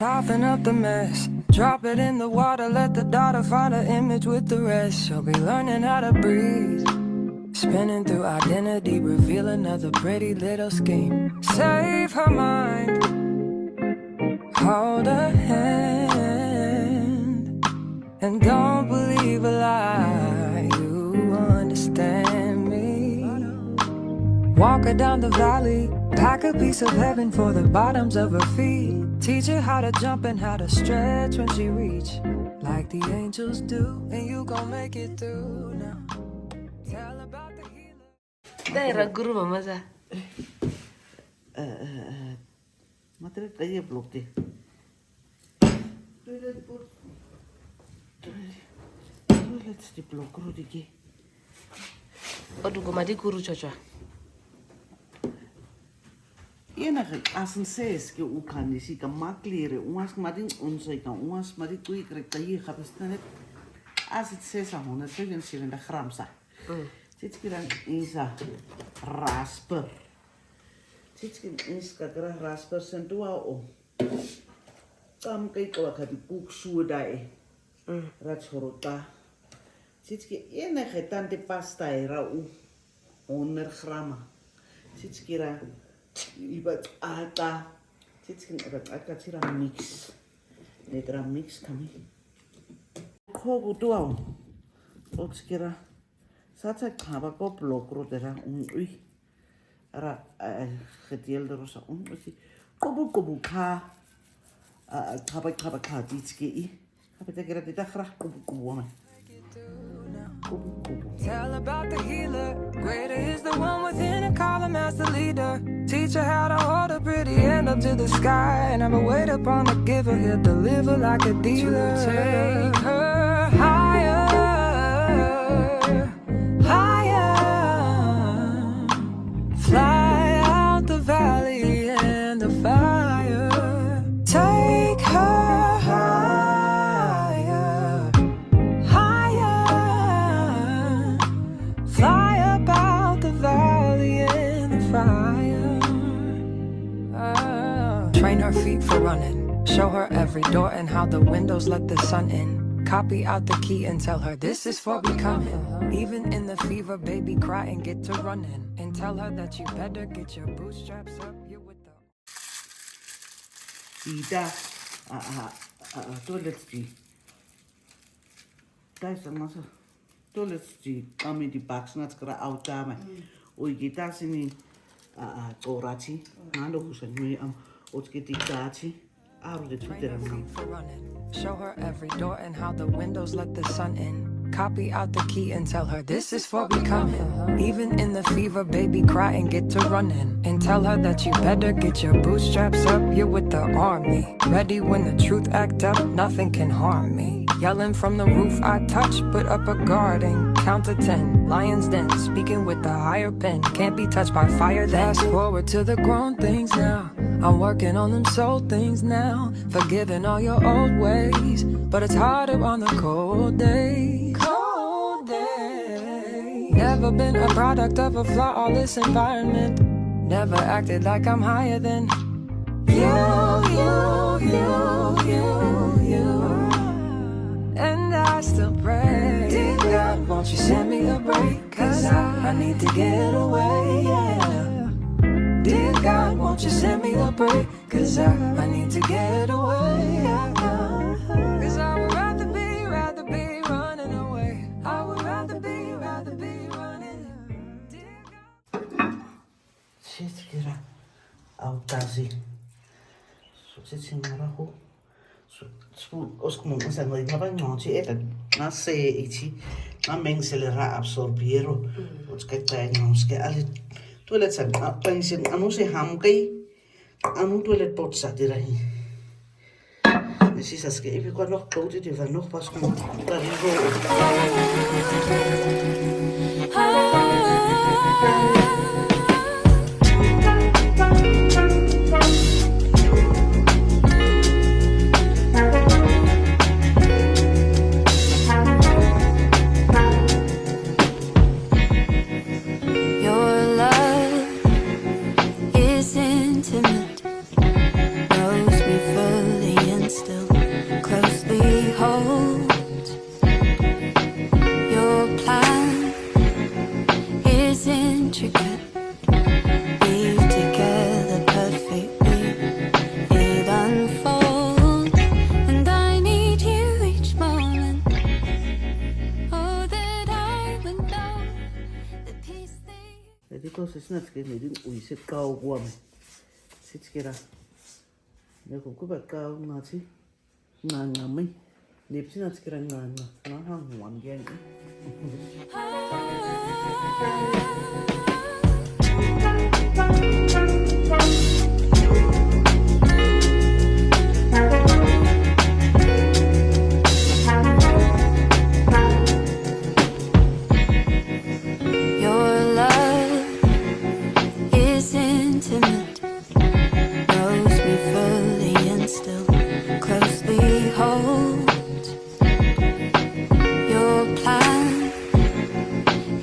Soften up the mess, drop it in the water, let the daughter find an image with the rest. She'll be learning how to breathe, spinning through identity, reveal another pretty little scheme. Save her mind, hold her hand, and don't believe a lie, you understand me. Walk her down the valley, pack a piece of heaven for the bottoms of her feet. Teach her how to jump and how to stretch when she reach, like the angels do, and you gon' make it through now. Tell about the healer. Daira guru mama za. Matre kaya blok deh. Toilet di blok guru diki. Odu gomadi guru chocha. Ena asen ses ke ukani si ka maklere uas madin unsai ka uas madi kui kre kai khapstanet aset ses ahona 77 gram sa. Dit kiran isa rasper. Dit kin is ka gra rasper sentua o. Kam kai ko khadi kuk su dai. Ratsorota. Dit ki ena khetante pasta era u 100 grama. Dit kira ibat ata. Dit kin ibat ata tira mix. Netra mix kami. Kogu tuau. Otskira. Sata kaba ko blokro dera ui. Ara getiel de rosa ui. Kobu ka. Kaba ka ditski I. Kaba tekira dita gra kobu ame. Tell about the healer. Greater is the one within and call him as the leader. Teach her how to hold a pretty hand up to the sky. Never wait upon the giver. He'll deliver like a dealer. To take her higher, higher. Fly out the valley and the fire. Take her higher, higher. Fly up out the valley in the fire. Train her feet for running. Show her every door and how the windows let the sun in. Copy out the key and tell her this is for becoming. Even in the fever, baby, cry and get to running. And tell her that you better get your bootstraps up. You're with the... Ida toilet di. Dai masa toilet di kami di box nat kra auta mai. Oi kita sini korachi nando kusan nui am otskiti kachi aru de twitter am. Show her every door and how the windows let the sun in. Copy out the key and tell her this is for becoming. Even in the fever, baby, cry and get to running. And tell her that you better get your bootstraps up. You're with the army. Ready when the truth act up, nothing can harm me. Yelling from the roof, I touch, put up a guard and count to 10. Lions den, speaking with the higher pen. Can't be touched by fire then. Fast forward to the grown things now. I'm working on them soul things now. Forgiving all your old ways. But it's harder on the cold days. Cold days. Never been a product of a flawless environment. Never acted like I'm higher than you. And I still pray, dear God, won't you send me a break? Cause I need to get away, yeah. Dear God, won't you send me a break? Cause I need to get away, yeah. Cause I would rather be running away. I would rather be running. Dear God. Shit kira autazi. So sitting maraho. So oskum usan ngai ngapa ngonchi eta na se ichi na mengselera absorbiero otsketa ngonske ali toilet sa pension anu se ham kai anu toilet pot sa dirahi Precies, als ik even kan nog kloten, die van nog pas komt. Dat is Is intimate, knows me fully and still closely hold. Your plan is intricate, weave together perfectly, it unfolds, and I need you each moment. Oh, that I would know the peace that Jadi kau sesuatu sekali ni, uiset kau guam. Sekira. Dia kuku bat kau nasi, ngamai. Nipsi nasi kira ngana, ngahang wan geng. your love is intimate, knows me fully and still closely holds. Your plan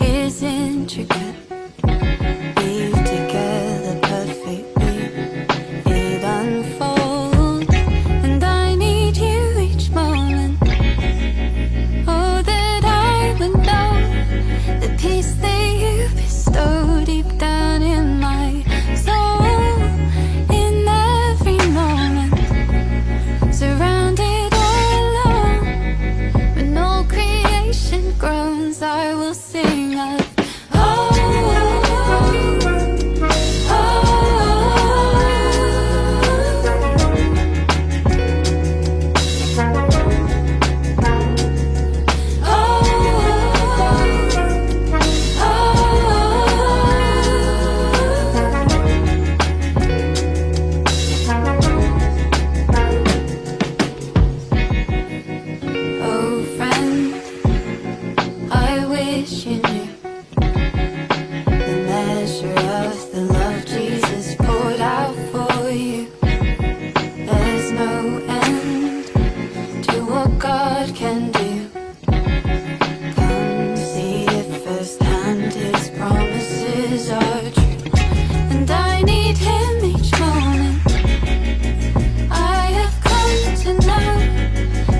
is intricate, weave together perfectly, it unfolds, and I need you each moment. Oh, that I would know the peace that you bestow deep down in my soul, in every moment, surrounded all alone. When all creation groans, I will sing of oh, friend, I wish you knew the measure of the love Jesus poured out for you. There's no end to what God can do. Come see it firsthand, His promises are true, and I need Him each moment. I have come to know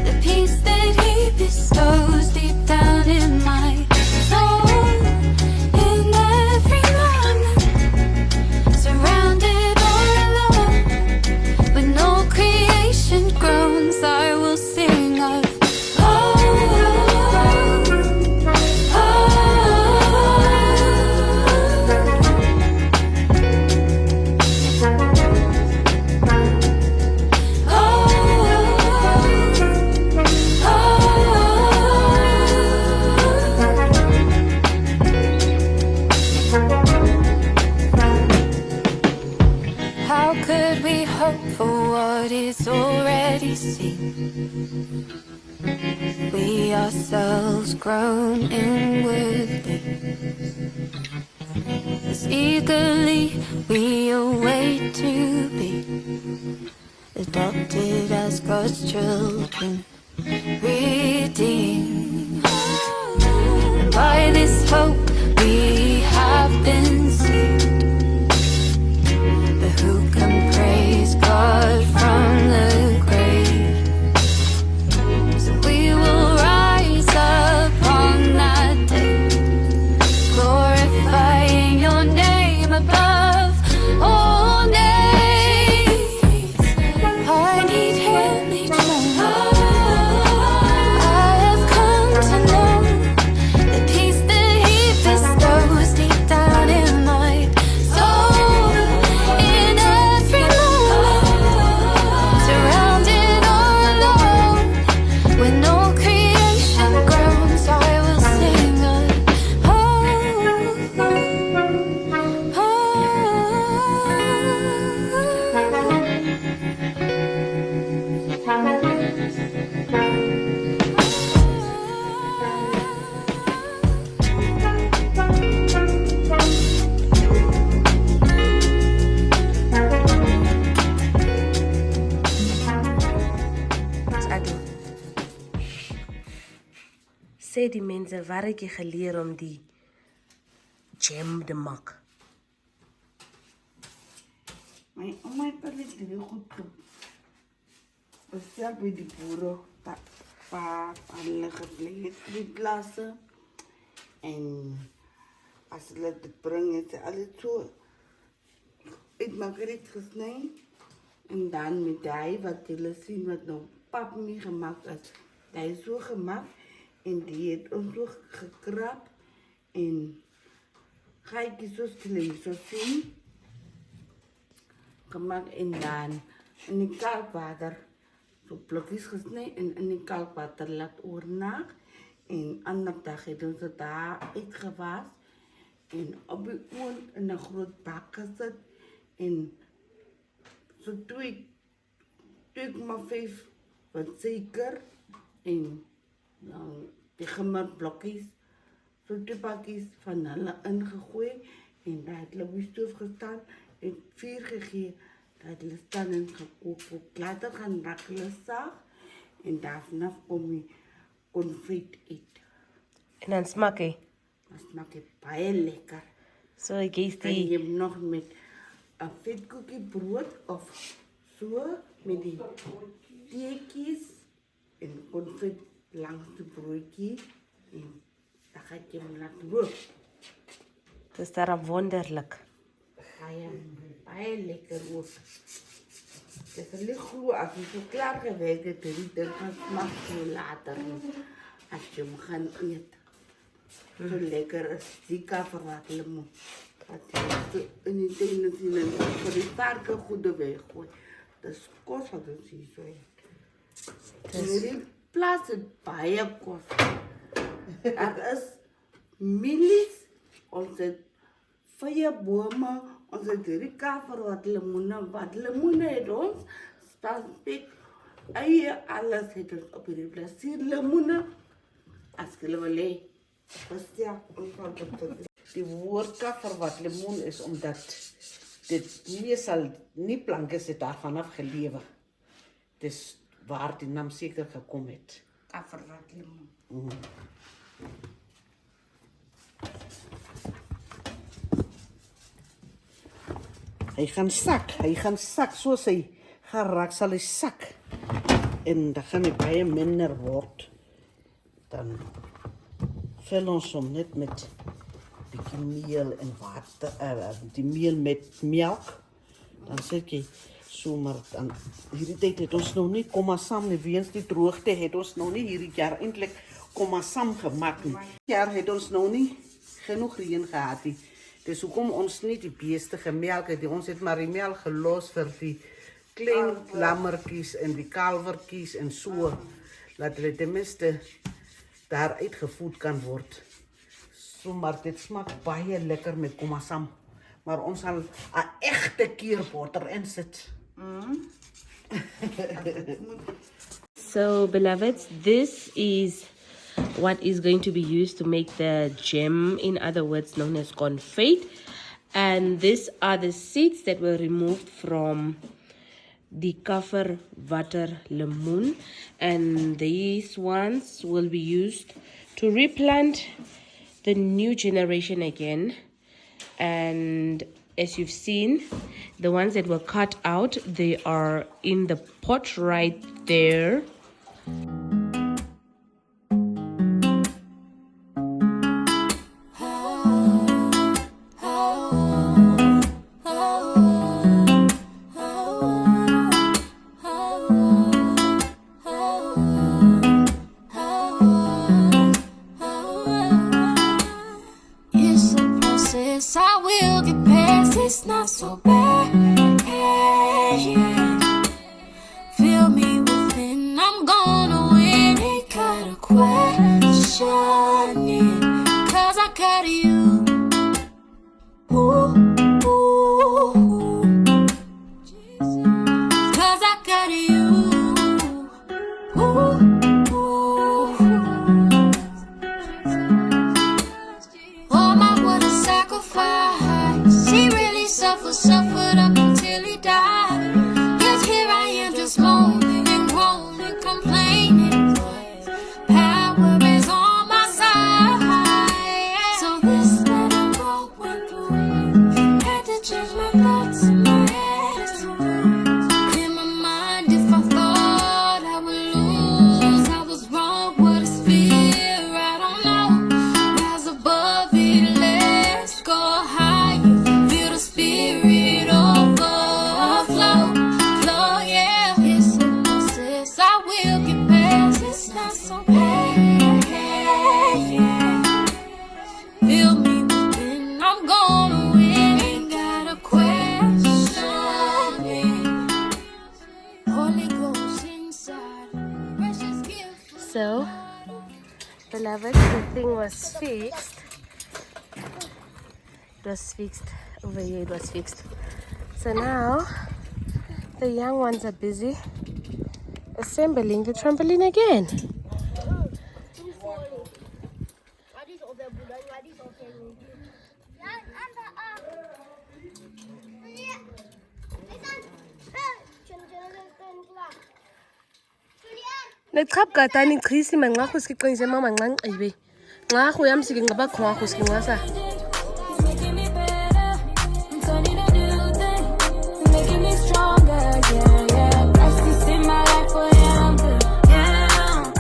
the peace that He bestows deep down in my soul, in every moment, surrounded all alone. When all creation groans, I will sing of how could we hope for what is already seen? We ourselves grown inwardly, as eagerly we await to be adopted as God's children, redeemed. By this hope we have been saved. But who can praise God from the grave? So we will rise upon that day, glorifying your name above all names. I need Him each moment. I have come to know the peace that He bestows deep down in my soul, in every moment, surrounded all alone. When all creation groans, I will sing of Sê die mense waar ek jy geleer om die jam te maak? My ouma het dit heel goed Ons sê by die boere waar hulle gebly het die plase. En as hulle dit bring, het sy alles so uit makkerit gesny. En dan met die wat julle sien wat nou pap mee gemaakt is. Die is so gemaakt en die het ons so gekrap en gaatjies soos julle hier so sien. Gemaakt en dan in die kalkwater so blokjes gesny en in die kalkwater laat oornag. En ander dag het ons het daar uitgewas en op die oond in 'n groot bak gesit en so 2,5 wat suiker en dan die gemmerblokkies, so 2 pakkies van hulle ingegooi en daar het hulle op die stoof gestaan en vuur gegee, dat hulle staan en gekook. Later gaan raak hulle saag en daarna kom die confit eet. En dan smaak hy. Dat smaakt baie lekker. So ek gee En die je hebt nog met een vetkoekie brood of zo, met die teetjies en confit langs de broodje. En dan ga je hem laten rook. dis daarom wonderlik. Baie lekker ook. Het is niet goed als je zo klaar gewerkt hebt, dan gaan smaak zo later als je hem gaat eten. Zo lekker is die kaverwatlemo. Dat je in die tuin zien en voor die varken goede weg gooit. Dat is kost wat ons hier zo heeft. In die plaats is baie kost. Er is milies, ons het vye bome, ons het die kaverwatlemo het ons, spanspek, eie alles het ons op die plaats. Hier lemoene, as jy wil hê. Die woord kaverwatlemoen is omdat dit meestal nie plank is het daarvan afgelewe. Dis waar die naam zeker gekom het. Kaverwatlemoen. Hy gaan sak soos hy geraak sal hy sak. En dan gaan hy baie minder word. Dan vul ons hom net met bietjie meel en water, die meel met melk. Dan sit jy sommer dan hierdie tyd het ons nog nie kommasam nie, weens die droogte het ons nog nie hierdie jaar eintlik kommasam gemaak nie. Hierdie jaar het ons nog nie genoeg reën gehad nie. Dis hoekom ons nie die beeste gemelk het. Ons het maar die melk gelos vir die klein lammertjies en die kalvertjies en so, laat hulle ten minste daar uitgevoed kan word. So, maar dit smaak baie lekker met kommasam. Maar ons sal 'n egte keerbotter insit. So, beloveds, this is what is going to be used to make the jam, in other words known as confit. And these are the seeds that were removed from the kaverwatlemoen. And these ones will be used to replant the new generation again. And as you've seen, the ones that were cut out, they are in the pot right there. It's a process, I will get past. It's not so bad. Yeah. Feel me within, I'm gonna win. Ain't got a question, yeah. 'Cause I got you. Ooh, ooh, ooh. 'Cause I got you. Ooh, ooh. Oh my, what a sacrifice. He really suffered up until he died. Yet here I am just moaning and groaning, complaining. Power is on my side. So, beloved, the thing was fixed. It was fixed. Over here it was fixed. So now, the young ones are busy assembling the trampoline again. Nechap kata ni krisi mangwa kuski kwenye mama ngang ibe. Nga ko yam sige ngaba kwa kuski ngasa. Making me better. I'm turning a new thing. Making me stronger, yeah, yeah. Rest is in my life, oh yeah, I'm good, yeah.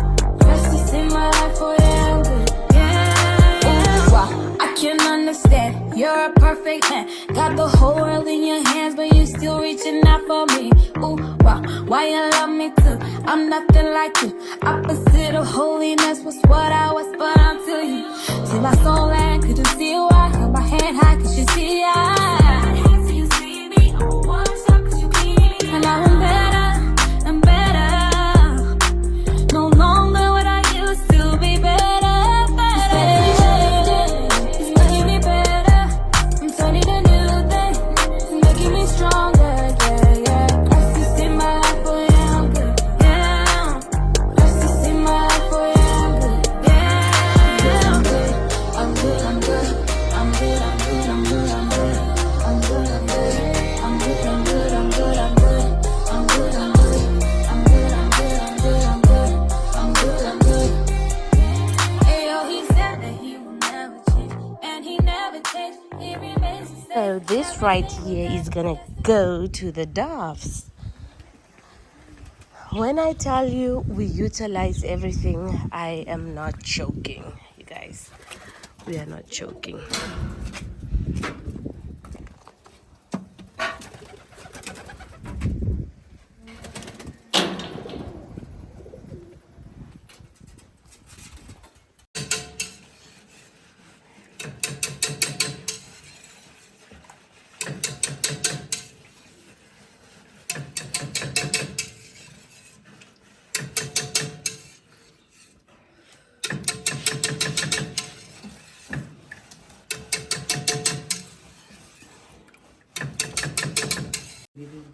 Rest is in my life, oh yeah, I'm good, yeah. Ooh, wow, I can understand. You're a perfect man. Got the whole world in your hands, but you still reaching out for me. Ooh, wow, why you love me too? I'm nothing like you. Opposite of holiness was what I was, but until you. Till my soul and couldn't see why. Hold my hand high, cause you see I. Till you see me, I wanna stop cause you keep me. And now I'm better, and better. No longer what I used to be better, better. It's making me better. I'm turning a new thing. It's making me stronger, yeah, yeah. Rest is in my life, oh yeah, I'm good, yeah. Rest is in my life, oh yeah, I'm good, yeah. I'm good, I'm good, I'm good. I'm good, I'm good, I'm good, I'm good. I'm good, I'm good. I'm good, I'm good, I'm good, I'm good. I'm good, I'm good. I'm good, I'm good, I'm good, I'm good. I'm good, I'm good. Ayo, he said that he will never change, and he never changed. He remains the same. So this right here is gonna go to the doves. When I tell you we utilize everything, I am not joking, you guys. We are not joking.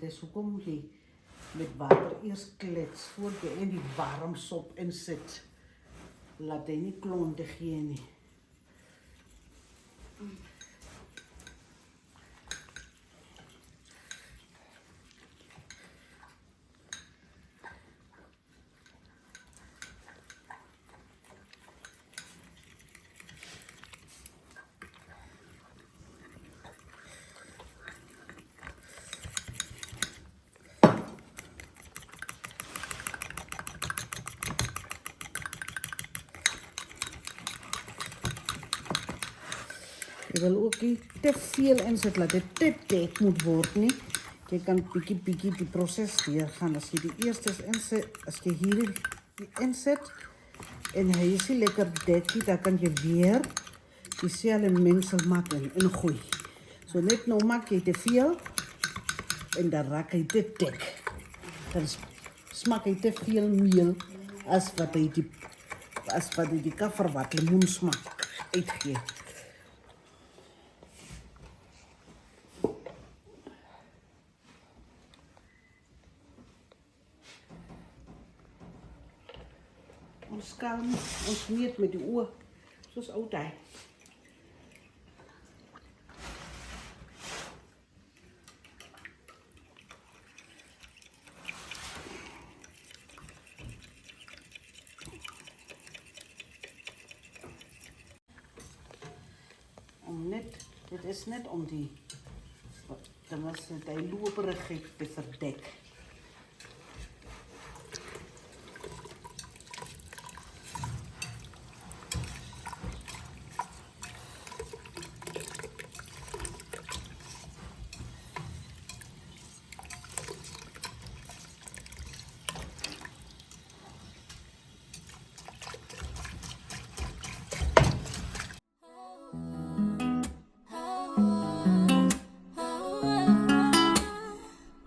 Dis hoekom jy met water eers klets voor jy in die warm sop insit. Laat hy nie klonte gee nie. Jy wil ook nie te veel insit, laat dit te dik moet word nie. Jy kan bietjie die proses deurgaan. As jy die eerste insit, as jy hier die insit en hy is nie lekker dik nie, dan kan jy weer dieselfde mengsel maak en ingooi. So net nou maak jy te veel en dan raak hy te dik. Dan smaak hy te veel meel as wat hy die kaffer wat lemoen smaak uitgee. Ons skaal ons meet met die oor, soos altyd. Dit is net om die, tenminste die loperigheid te verdek.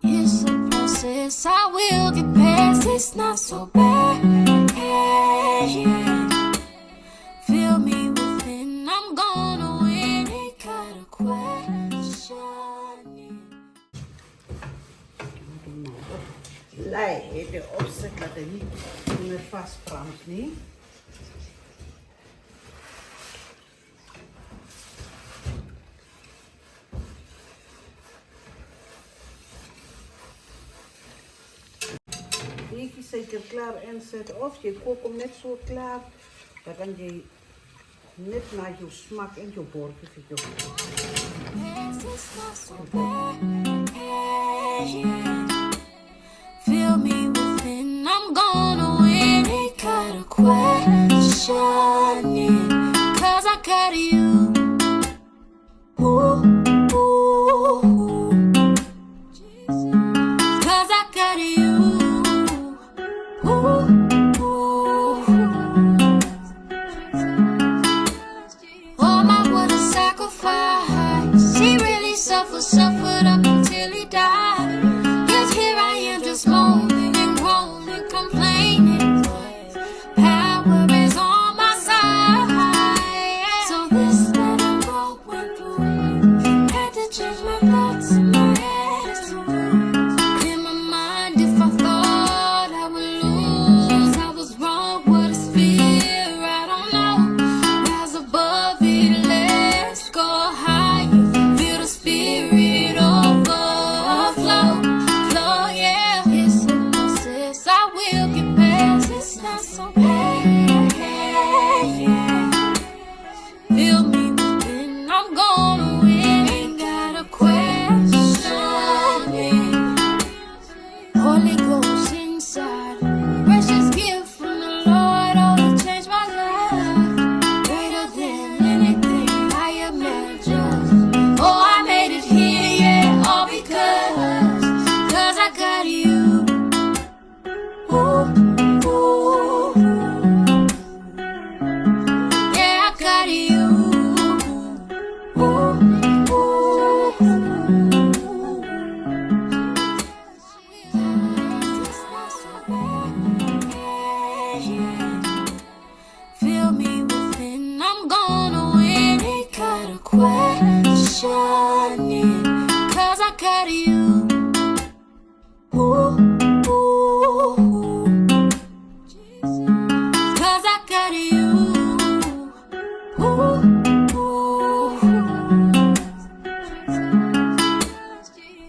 It's a process I will get past. It's not so bad. yeah. Feel me within, I'm gonna win. Ain't got a question. Lei, de opzet dat hij niet meer vastbrandt, niet? Beetje zeker klaar inzetten of je kookt hem net zo klaar. Dan kan je net naar je smaak en je bordje verjogen. Yes, it's not so bad. Yeah. Feel me within, I'm gonna win. Ain't got a question, yeah. 'Cause I got you. Ooh, ooh, ooh. 'Cause I got you. Ooh, ooh, ooh. Oh my, what a sacrifice. He really suffered up until he died. Yet here I am just moaning and groaning, complaining. Power is on my side. So this that I'm going through, had to change my thoughts and my attitude. Clear my mind if I thought I would lose. I was wrong, what is fear? I don't know. Rise above it, let's go higher. Feel the spirit overflow. Flow, yeah. It's a process, I will get past. It's not so bad, yeah. Feel me within, I'm gonna win. Ain't got a question, yeah. Holy Ghost inside, precious gift from the Lord, oh, to change my life. Greater than anything I imagined. Oh, I made it here, yeah, all because I got you. Ooh, ooh, ooh. Yeah, I got you. Ooh, ooh, ooh. It's not so bad, yeah. Feel me within, I'm gonna win. Ain't got a question, yeah. 'Cause I got you. Ooh, ooh, ooh. 'Cause I got you. Ooh, ooh, ooh.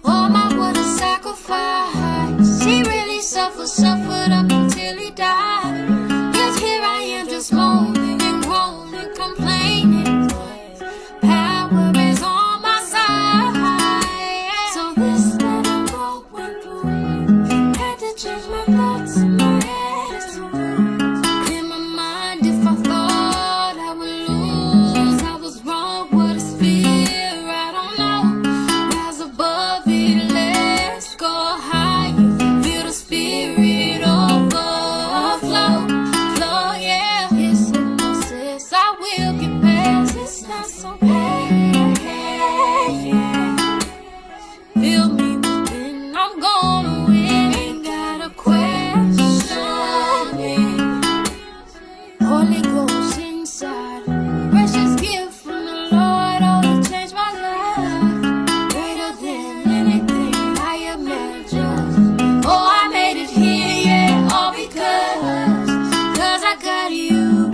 Oh my, what a sacrifice. He really suffered up until he died. Yet here I am just moaning and groaning, complaining. Power is on my side. So this that I'm going through, had to change my thoughts and my attitude. Clear my mind if I thought I would lose. I was wrong, what is fear? I don't know. Rise above it, let's go higher. Feel the spirit overflow. Flow, yeah. It's a process, I will get past. It's not so bad, yeah. Feel me within, I'm gonna win. Ain't got a question, yeah. Holy Ghost inside, precious gift from the Lord, oh, to change my life. Greater than anything I imagined. Oh, I made it here, yeah, all because I got you.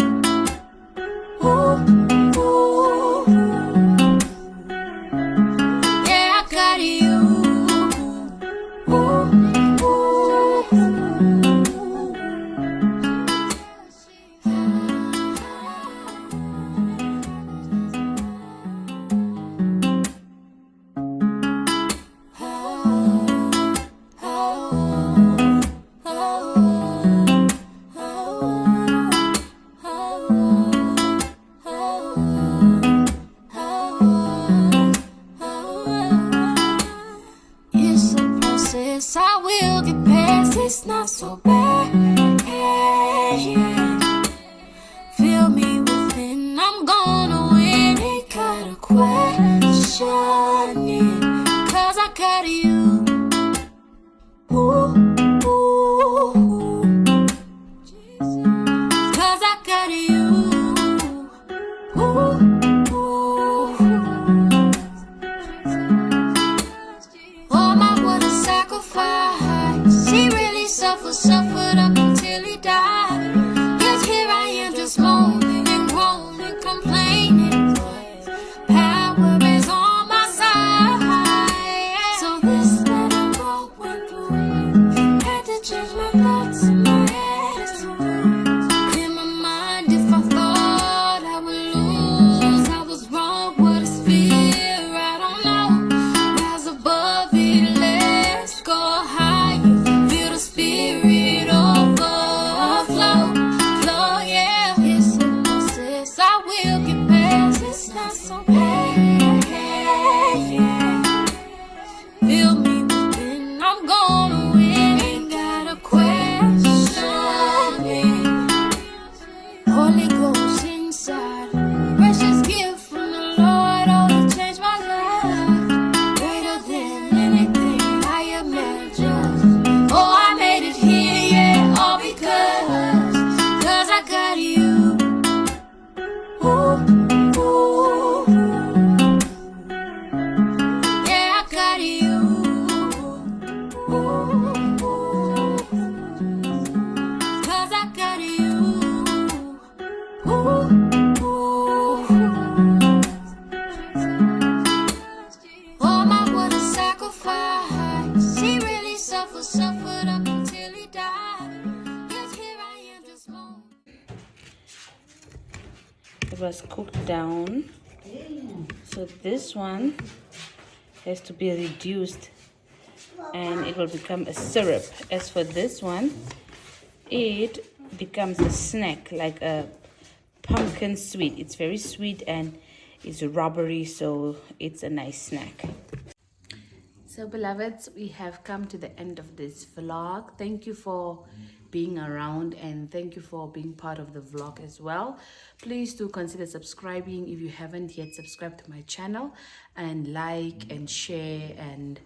Ooh, ooh, ooh. Yeah, I got you. Ooh, ooh, It's a process, I will get past. It's not so bad, yeah. Feel me within, I'm gonna win. Ain't got a question, yeah. 'Cause I got you. Ooh, ooh, ooh. it was cooked down. So this one has to be reduced and it will become a syrup. As for this one, it becomes a snack, like a pumpkin sweet. It's very sweet and it's rubbery, so it's a nice snack. So beloveds, we have come to the end of this vlog. Thank you for being around and thank you for being part of the vlog as well. Please do consider subscribing if you haven't yet subscribed to my channel, and like and share and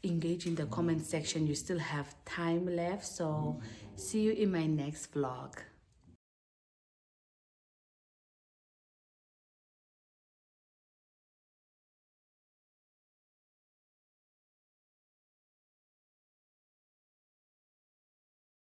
engage in the comment section. You still have time left, so see you in my next vlog.